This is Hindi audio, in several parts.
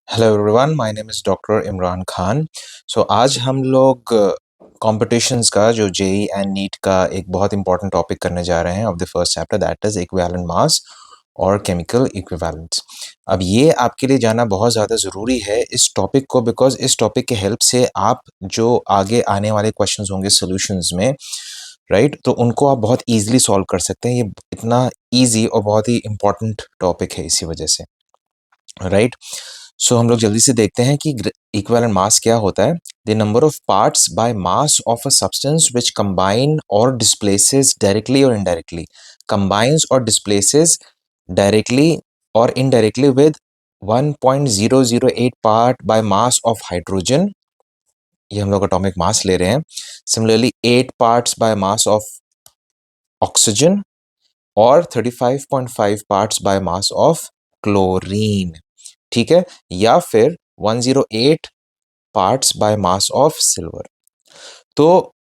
Hello everyone, my name is doctor Imran Khan. आज हम लोग कॉम्पिटिशन्स का जो जेई एंड नीट का एक बहुत इंपॉर्टेंट टॉपिक करने जा रहे हैं of the first chapter, that is equivalent mass और केमिकल इक्विवेलेंट्स। अब ये आपके लिए जानना बहुत ज़्यादा ज़रूरी है इस टॉपिक को, बिकॉज इस टॉपिक के हेल्प से आप जो आगे आने वाले क्वेश्चंस होंगे सॉल्यूशंस में, राइट, तो उनको आप बहुत ईजिली सॉल्व कर सकते हैं। ये इतना ईजी और बहुत ही इंपॉर्टेंट टॉपिक है इसी वजह से, राइट। हम लोग जल्दी से देखते हैं कि इक्विवेलेंट मास क्या होता है। The number of parts by mass of a substance which combine और डिस्प्लेसेस डायरेक्टली और इनडायरेक्टली, कंबाइंस और डिस्प्लेसेस डायरेक्टली और indirectly with 1.008 part by mass of hydrogen, ये हम लोग एटॉमिक मास ले रहे हैं। Similarly 8 parts by mass of oxygen और 35.5 parts by mass of chlorine, ठीक है, या फिर 108 parts by mass of silver. तो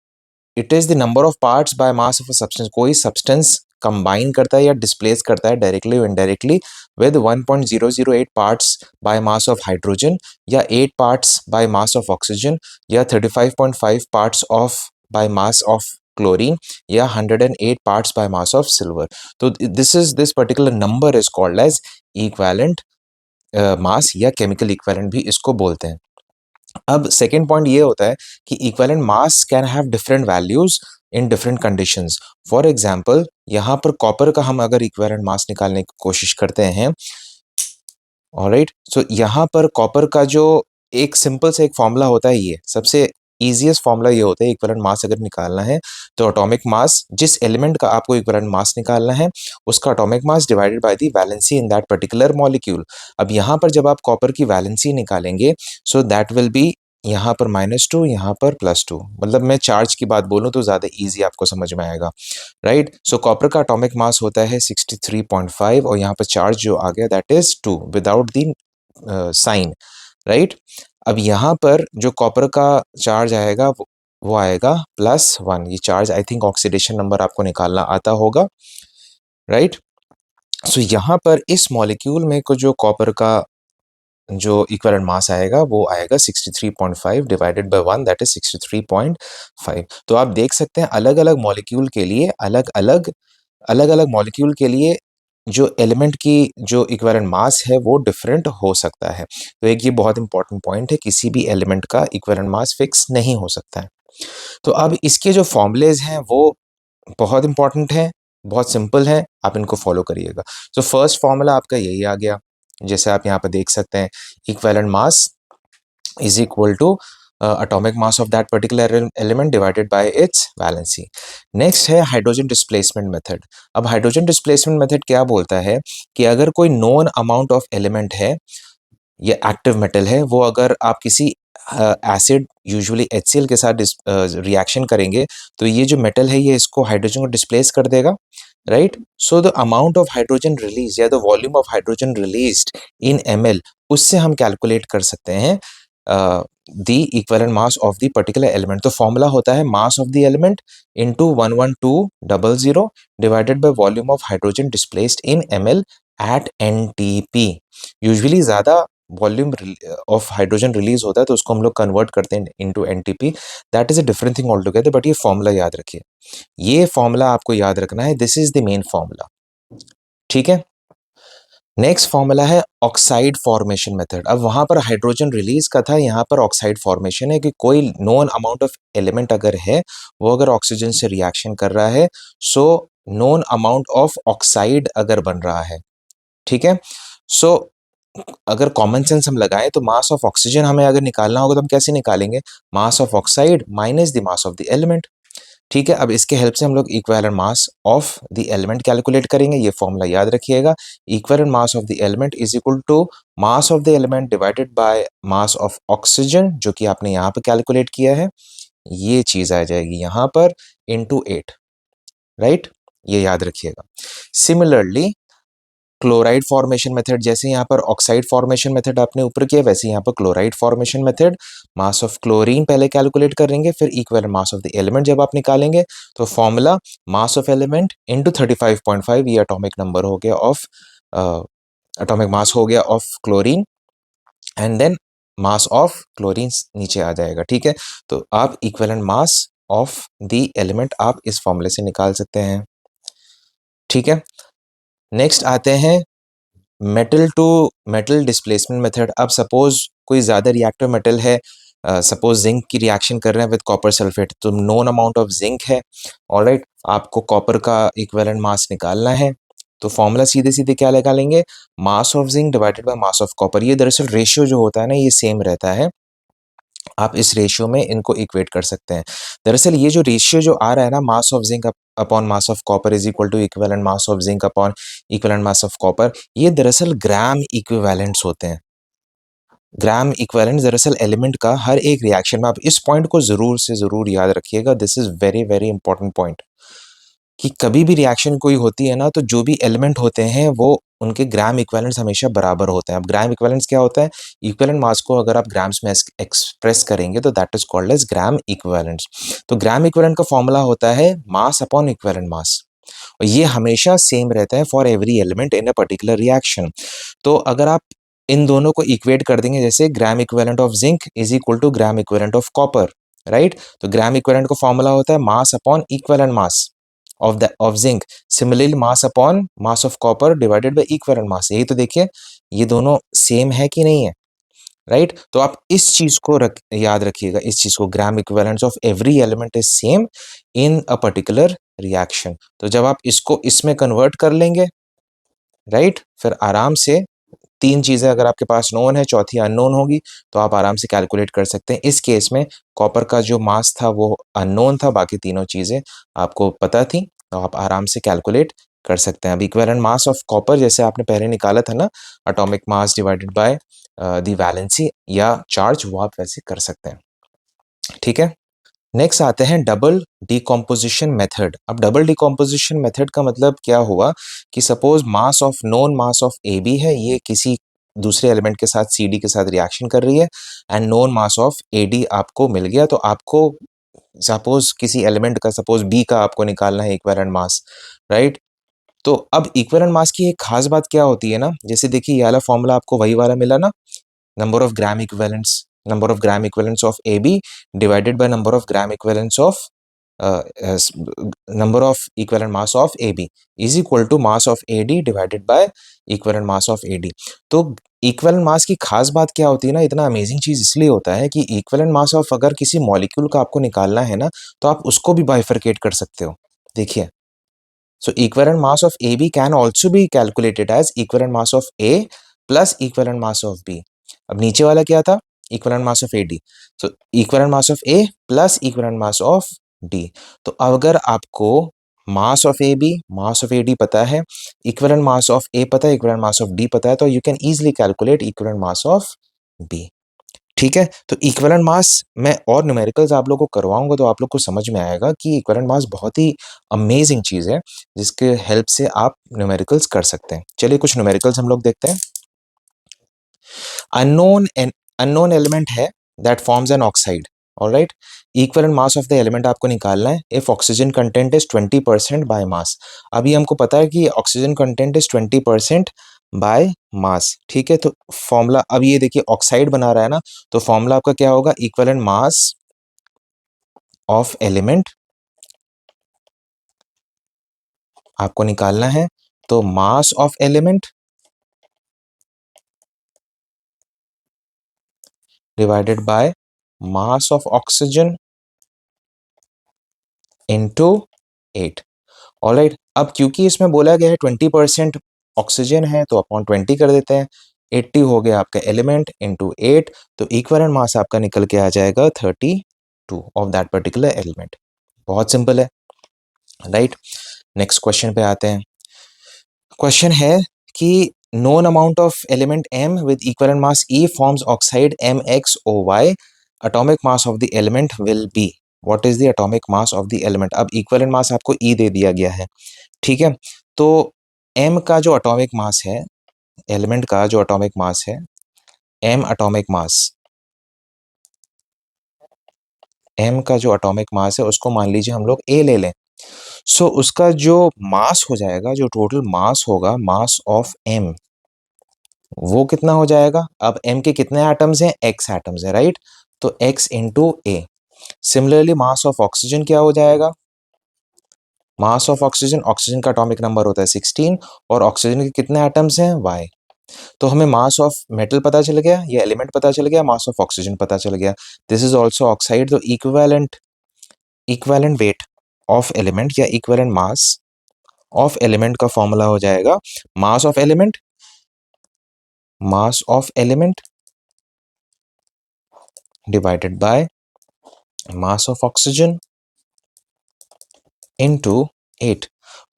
it is the number of parts by mass of a substance, कोई सब्सटेंस कंबाइन करता है या डिस्प्लेस करता है डायरेक्टली और indirectly with 1.008 parts by mass of hydrogen, या 8 parts by mass of oxygen, या 35.5 parts of by mass of chlorine, या 108 parts by mass of silver. तो this particular number is called as equivalent mass, या केमिकल इक्विवेलेंट भी इसको बोलते हैं। अब सेकेंड पॉइंट ये होता है कि equivalent mass can have different values in different conditions. For example, यहाँ पर कॉपर का हम अगर इक्विवेलेंट मास निकालने की कोशिश करते हैं, ऑलराइट, यहाँ पर कॉपर का जो एक सिंपल से एक फॉर्मूला होता है, ये सबसे इजीएस्ट फॉर्मूला ये होता है इक्विवेलेंट मास अगर निकालना है तो एटॉमिक मास, जिस एलिमेंट का आपको इक्विवेलेंट मास निकालना है उसका atomic mass divided by the valency in that particular molecule. अब यहाँ पर जब आप कॉपर की वैलेंसी निकालेंगे, सो दैट विल बी यहाँ पर -2, यहाँ पर +2। मतलब मैं चार्ज की बात बोलूँ तो ज़्यादा ईजी आपको समझ में आएगा, राइट। कॉपर का एटॉमिक मास होता है 63.5 और यहाँ पर चार्ज जो आ गया that is 2 without the sign, right. अब यहाँ पर जो कॉपर का चार्ज आएगा वो आएगा +1। ये charge I think oxidation number आपको निकालना आता होगा, राइट। यहाँ पर इस मॉलिक्यूल में को जो कॉपर का जो इक्विवेलेंट मास आएगा वो आएगा 63.5 डिवाइडेड बाय 1, दैट इज 63.5। तो आप देख सकते हैं अलग अलग मॉलिक्यूल के लिए अलग अलग मॉलिक्यूल के लिए जो एलिमेंट की जो इक्विवेलेंट मास है वो डिफरेंट हो सकता है। तो एक ये बहुत इंपॉर्टेंट पॉइंट है, किसी भी एलिमेंट का इक्विवेलेंट मास फिक्स नहीं हो सकता है। तो अब इसके जो फॉर्मूलेज हैं वो बहुत इंपॉर्टेंट हैं, बहुत सिंपल हैं, आप इनको फॉलो करिएगा। फर्स्ट फॉर्मूला आपका यही आ गया, जैसे आप यहाँ पर देख सकते हैं, equivalent mass is equal to atomic mass of that particular element divided by its valency। Next है हाइड्रोजन डिस्प्लेसमेंट मेथड। अब हाइड्रोजन डिस्प्लेसमेंट मेथड क्या बोलता है कि अगर कोई नोन अमाउंट ऑफ एलिमेंट है, ये एक्टिव मेटल है, वो अगर आप किसी एसिड यूजुअली HCl के साथ रिएक्शन करेंगे तो ये जो मेटल है ये इसको हाइड्रोजन को डिस्प्लेस कर देगा, right. The amount of hydrogen release या the volume of hydrogen released in ml, उससे हम कैलकुलेट कर सकते हैं the equivalent mass of the particular element. तो फॉर्मूला होता है mass of the element into 11200 divided by volume of hydrogen displaced in ml at NTP। Usually ज़्यादा वॉल्यूम ऑफ हाइड्रोजन रिलीज होता है तो उसको हम लोग कन्वर्ट करते हैं into NTP, that is a different thing all together, but ये फॉर्मूला याद रखिए, ये फॉर्मूला आपको याद रखना है, this is the main formula, ठीक है। नेक्स्ट फॉर्मूला है ऑक्साइड फॉर्मेशन मेथड। अब वहां पर हाइड्रोजन रिलीज का था, यहाँ पर ऑक्साइड फॉर्मेशन है कि कोई नोन अमाउंट ऑफ एलिमेंट अगर है वो अगर ऑक्सीजन से रिएक्शन कर रहा है, सो नोन अमाउंट ऑफ ऑक्साइड अगर बन रहा है, ठीक है। सो अगर कॉमन सेंस हम लगाएं तो मास ऑफ ऑक्सीजन हमें अगर निकालना होगा तो हम कैसे निकालेंगे, mass of oxide minus the mass of the element, ठीक है। अब इसके हेल्प से हम लोग equivalent mass of the element calculate करेंगे, ये फॉर्मूला याद रखिएगा, equivalent mass of the element is equal to mass of the element divided by mass of oxygen, जो कि आपने यहाँ पर कैलकुलेट किया है, ये चीज आ जाएगी यहाँ पर इनटू 8, राइट, ये याद रखिएगा। सिमिलरली क्लोराइड फॉर्मेशन मेथड, जैसे यहाँ पर ऑक्साइड फॉर्मेशन मेथड आपने ऊपर किया, वैसे यहाँ पर chloride formation method, mass of chlorine पहले कैलकुलेट करेंगे, फिर equivalent mass of the element जब आप निकालेंगे तो formula mass of element into 35.5, ये एटॉमिक नंबर हो गया ऑफ एटॉमिक मास हो गया of chlorine, and then mass of chlorine नीचे आ जाएगा, ठीक है। तो आप equivalent mass of the element आप इस फॉर्मूले से निकाल सकते हैं, ठीक है। नेक्स्ट आते हैं metal to metal displacement method. अब सपोज कोई ज़्यादा रिएक्टिव मेटल है, सपोज जिंक की रिएक्शन कर रहे हैं विद कॉपर सल्फेट, तो नोन अमाउंट ऑफ जिंक है, ऑलराइट। आपको कॉपर का इक्विवेलेंट मास निकालना है, तो फॉर्मूला सीधे सीधे क्या लगा लेंगे, mass of zinc divided by mass of copper. ये दरअसल रेशियो जो होता है ना, ये सेम रहता है, आप इस रेशियो में इनको इक्वेट कर सकते हैं। दरअसल ये जो रेशियो जो आ रहा है ना, mass of zinc upon mass of copper is equal to equivalent mass of zinc upon equivalent mass of copper, ये दरअसल ग्राम इक्विवेलेंट्स होते हैं। ग्राम इक्विवेलेंट दरअसल एलिमेंट का हर एक रिएक्शन में, आप इस पॉइंट को जरूर से जरूर याद रखिएगा, this is very very important point, कि कभी भी रिएक्शन कोई होती है ना, तो जो भी एलिमेंट होते हैं वो उनके ग्राम इक्विवेलेंट्स हमेशा बराबर होते हैं। अब ग्राम इक्विवेलेंट्स क्या होता है, इक्विवेलेंट मास को अगर आप ग्राम्स में एक्सप्रेस करेंगे तो that is called as gram equivalents. तो ग्राम इक्विवेलेंट का फॉर्मूला होता है मास अपॉन इक्विवेलेंट मास, और ये हमेशा सेम रहता है for every element in a particular reaction. तो अगर आप इन दोनों को इक्वेट कर देंगे, जैसे gram equivalent of zinc is equal to gram equivalent of copper, right. तो ग्राम इक्विवेलेंट का फॉर्मूला होता है mass upon equivalent mass of zinc, similarly mass upon mass of copper divided by equivalent mass. यही तो देखिए, ये दोनों सेम है कि नहीं है, राइट। तो आप इस चीज को याद रखिएगा, इस चीज को, gram equivalence of every element is same in a particular reaction. तो जब आप इसको इसमें कन्वर्ट कर लेंगे, राइट, फिर आराम से तीन चीजें अगर आपके पास नोन है, चौथी अननोन होगी, तो आप आराम से कैलकुलेट कर सकते हैं। इस केस में कॉपर का जो मास था वो अननोन था, बाकी तीनों चीजें आपको पता थी, तो आप आराम से कैलकुलेट कर सकते हैं। अब इक्विवेलेंट मास ऑफ कॉपर जैसे आपने पहले निकाला था ना, atomic mass divided by the valency या चार्ज, वो आप वैसे कर सकते हैं, ठीक है। नेक्स्ट आते हैं डबल डिकम्पोजिशन मेथड। अब डबल डिकम्पोजिशन मेथड का मतलब क्या हुआ, कि suppose mass of known mass of A B है, ये किसी दूसरे एलिमेंट के साथ सी डी के साथ रिएक्शन कर रही है, and known mass of A D आपको मिल गया। तो आपको सपोज किसी एलिमेंट का, सपोज बी का आपको निकालना है इक्विवेलेंट मास, राइट। तो अब इक्विवेलेंट मास की एक खास बात क्या होती है ना, जैसे देखिए ये वाला फॉर्मूला आपको वही वाला मिला ना, number of gram equivalents, number of gram equivalents of AB divided by number of gram equivalents of number of equivalent mass of AB is equal to mass of AD divided by equivalent mass of AD। तो इक्विवेलेंट मास की खास बात क्या होती है ना, इतना अमेजिंग चीज इसलिए होता है कि इक्विवेलेंट मास ऑफ अगर किसी मॉलिक्यूल का आपको निकालना है ना, तो आप उसको भी बाइफरकेट कर सकते हो। देखिए, so equivalent mass of AB can also be calculated as equivalent mass of A plus equivalent mass of B। अब नीचे वाला क्या था, equivalent mass of AD, so equivalent mass of A plus equivalent mass of D। तो अगर आपको mass of A B, mass of A D पता है, इक्विवेलेंट मास ऑफ ए पता है, इक्विवेलेंट मास ऑफ डी पता है, तो you can easily calculate equivalent mass of B, ठीक है। तो इक्विवेलेंट मास मैं और न्यूमेरिकल्स आप लोग को करवाऊंगा, तो आप लोग को समझ में आएगा कि इक्विवेलेंट मास बहुत ही अमेजिंग चीज है, जिसके हेल्प से आप न्यूमेरिकल्स कर सकते हैं। चलिए कुछ न्यूमेरिकल्स हम लोग देखते हैं। अननोन एलिमेंट है that forms an oxide, alright. Equivalent mass of the element आपको निकालना है if oxygen content is 20% by mass. अभी हमको पता है कि oxygen content is 20% by mass, ठीक है। तो फॉर्मूला, अब ये देखिए ऑक्साइड बना रहा है ना, तो फॉर्मूला आपका क्या होगा, इक्विवेलेंट मास ऑफ एलिमेंट आपको निकालना है, तो mass of element divided by mass of oxygen into 8, alright. अब क्योंकि इसमें बोला गया है 20% ऑक्सीजन है, तो अपॉन 20 कर देते हैं, 80 हो गया आपका एलिमेंट इनटू 8, तो इक्विवेलेंट मास आपका निकल के आ जाएगा 32 ऑफ दैट पर्टिकुलर एलिमेंट। बहुत सिंपल है, राइट। नेक्स्ट क्वेश्चन पे आते हैं। क्वेश्चन है कि known amount of element M with equivalent mass E forms oxide MxOY, atomic mass of the element will be, what is the atomic mass of the element। अब equivalent mass आपको E दे दिया गया है, ठीक है। तो M का जो atomic mass है, एलिमेंट का जो atomic mass है, M atomic mass, M का जो atomic mass है उसको मान लीजिए हम लोग A ले लें, सो उसका जो मास हो जाएगा, जो टोटल मास होगा, मास ऑफ M वो कितना हो जाएगा? अब m के कितने एटम्स हैं? x एटम्स हैं, राइट? तो x into a। Similarly mass of oxygen क्या हो जाएगा? मास ऑफ ऑक्सीजन, ऑक्सीजन का एटॉमिक नंबर होता है 16 और ऑक्सीजन के कितने एटम्स हैं? y। तो हमें मास ऑफ मेटल पता चल गया, ये एलिमेंट पता चल गया, मास ऑफ ऑक्सीजन पता चल गया। This is also oxide. तो इक्विवेलेंट वेट ऑफ एलिमेंट या इक्विवेलेंट मास ऑफ एलिमेंट का फॉर्मूला हो जाएगा mass of element divided by mass of oxygen into 8।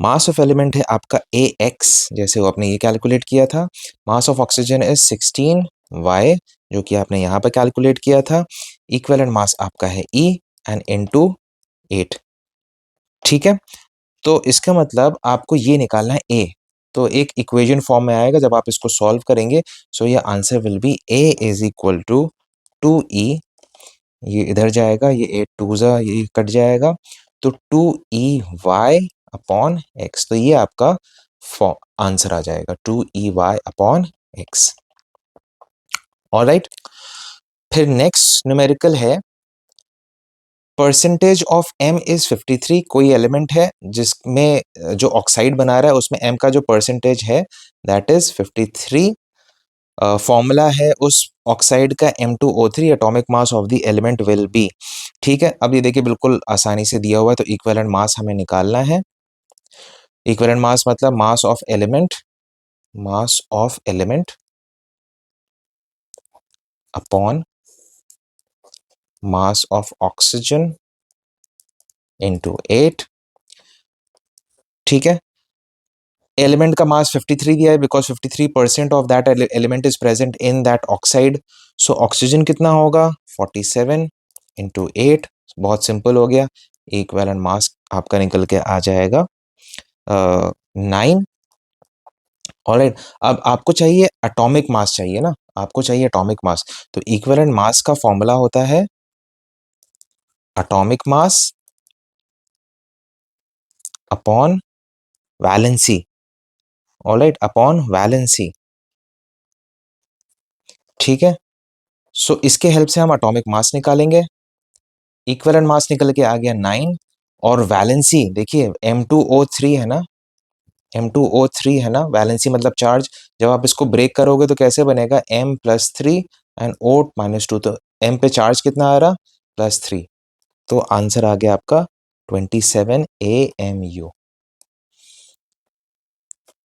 Mass of element है आपका AX, जैसे वो आपने ये कैलकुलेट किया था। मास ऑफ ऑक्सीजन इज 16Y, जो कि आपने यहाँ पे कैलकुलेट किया था। इक्विवेलेंट मास आपका है E एंड इनटू 8। ठीक है, तो इसका मतलब आपको ये निकालना है A। तो एक इक्वेशन फॉर्म में आएगा जब आप इसको सॉल्व करेंगे। सो ये answer will be A is equal to 2E। ये इधर जाएगा, ये 8 2 जा ये कट जाएगा, तो 2EY अपॉन x। तो ये आपका आंसर आ जाएगा 2EY अपॉन x। ऑलराइट, फिर नेक्स्ट न्यूमेरिकल है परसेंटेज ऑफ m इज 53। कोई एलिमेंट है जिसमें जो ऑक्साइड बना रहा है उसमें m का जो परसेंटेज है दैट इज 53। फॉर्मूला है उस ऑक्साइड का M2O3, atomic mass of the element will be. ठीक है, अब ये देखिए बिल्कुल आसानी से दिया हुआ है, तो इक्विवेलेंट मास हमें निकालना है। इक्विवेलेंट मास मतलब mass of element upon mass of oxygen into 8। ठीक है, एलिमेंट का मास 53 दिया है because 53% of that element is present in that oxide. So oxygen कितना होगा? 47 इंटू 8। बहुत सिंपल हो गया, इक्विवेलेंट मास आपका निकल के आ जाएगा 9। ऑलराइट, अब आपको चाहिए एटॉमिक मास, चाहिए ना, आपको चाहिए एटॉमिक मास। तो इक्विवेलेंट मास का फॉर्मूला होता है atomic mass upon valency. Alright, upon valency. ठीक है, सो इसके हेल्प से हम एटॉमिक मास निकालेंगे। इक्विवेलेंट मास निकल के आ गया 9 और वैलेंसी देखिए M2O3 है ना, M2O3 है ना, वैलेंसी मतलब चार्ज। जब आप इसको ब्रेक करोगे तो कैसे बनेगा? M+3 and O-2। तो M पे चार्ज कितना आ रहा? +3। तो आंसर आ गया आपका 27 AMU।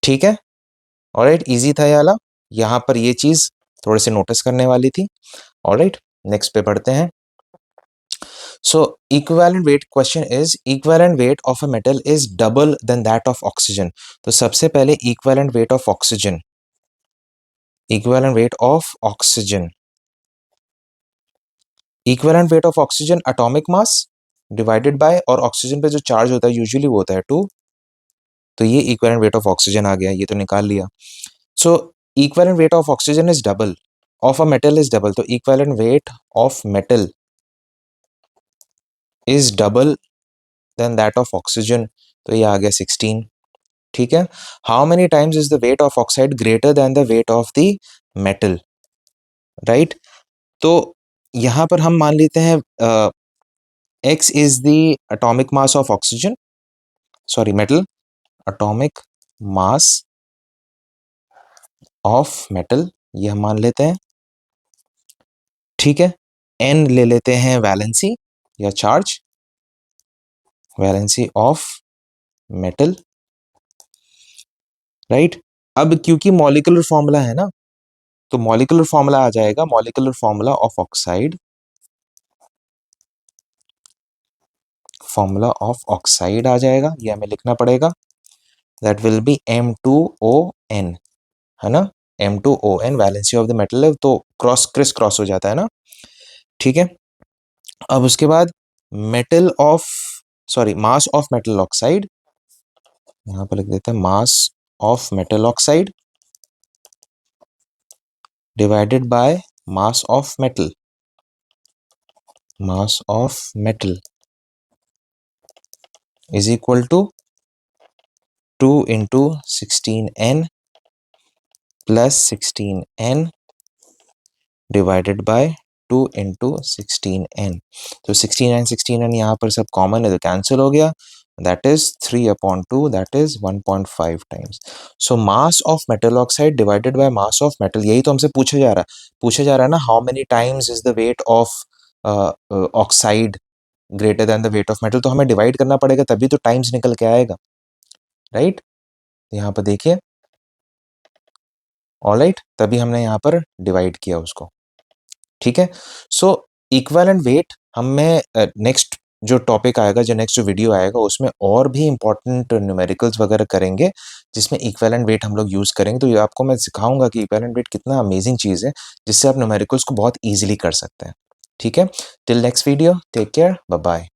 ठीक है, ऑलराइट, इजी था ये वाला। यहाँ पर ये चीज थोड़े से नोटिस करने वाली थी। ऑलराइट, नेक्स्ट पे पढ़ते हैं। So equivalent weight question is equivalent weight of a metal is double than that of oxygen. तो सबसे पहले equivalent weight of oxygen, equivalent weight of oxygen, equivalent weight of oxygen atomic mass divided by, और ऑक्सीजन पे जो चार्ज होता है यूजुअली वो होता है 2। तो ये equivalent weight of oxygen आ गया, ये तो निकाल लिया। So equivalent weight of oxygen is double of a metal is double, तो equivalent weight of metal is double than that of oxygen, तो ये आ गया 16। ठीक है, how many times is the weight of oxide greater than the weight of the metal? Right, तो यहां पर हम मान लेते हैं x is the atomic mass of oxygen, sorry metal, atomic mass of metal, ये हम मान लेते हैं। ठीक है, n ले लेते हैं वैलेंसी या charge, valency of metal. Right, अब क्योंकि मॉलिक्यूलर फॉर्मूला है ना, तो मॉलिक्यूलर फॉर्मूला आ जाएगा, molecular formula of oxide, formula of oxide आ जाएगा, ये हमें लिखना पड़ेगा। दैट विल बी M2O_N, है ना, M2O_N valency of the metal है, तो क्रिस क्रॉस हो जाता है ना। ठीक है, अब उसके बाद metal of, sorry, mass of metal oxide, यहां पर लिख देते हैं mass of metal oxide divided by mass of metal, mass of metal is equal to 2 into 16N plus 16n divided by 2 into 16n। तो 16n यहाँ पर सब कॉमन है तो कैंसिल हो गया। That is 3/2, that is 1.5 times. So mass of metal oxide divided by mass of metal, यही तो हमसे पूछा जा रहा है ना, how many times is the weight of oxide greater than the weight of metal. तो हमें डिवाइड करना पड़ेगा तभी तो टाइम्स निकल के आएगा, राइट? यहाँ पर देखिए, ऑलराइट, तभी हमने यहाँ पर डिवाइड किया उसको, ठीक है। सो इक्विवेलेंट वेट हमें नेक्स्ट जो टॉपिक आएगा, जो नेक्स्ट जो वीडियो आएगा, उसमें और भी इंपॉर्टेंट न्यूमेरिकल्स वगैरह करेंगे जिसमें इक्विवेलेंट वेट हम लोग यूज करेंगे। तो ये आपको मैं सिखाऊंगा कि इक्विवेलेंट वेट कितना अमेजिंग चीज है जिससे आप न्यूमेरिकल्स को बहुत इजीली कर सकते हैं, ठीक है। Till next video, take care, bye bye.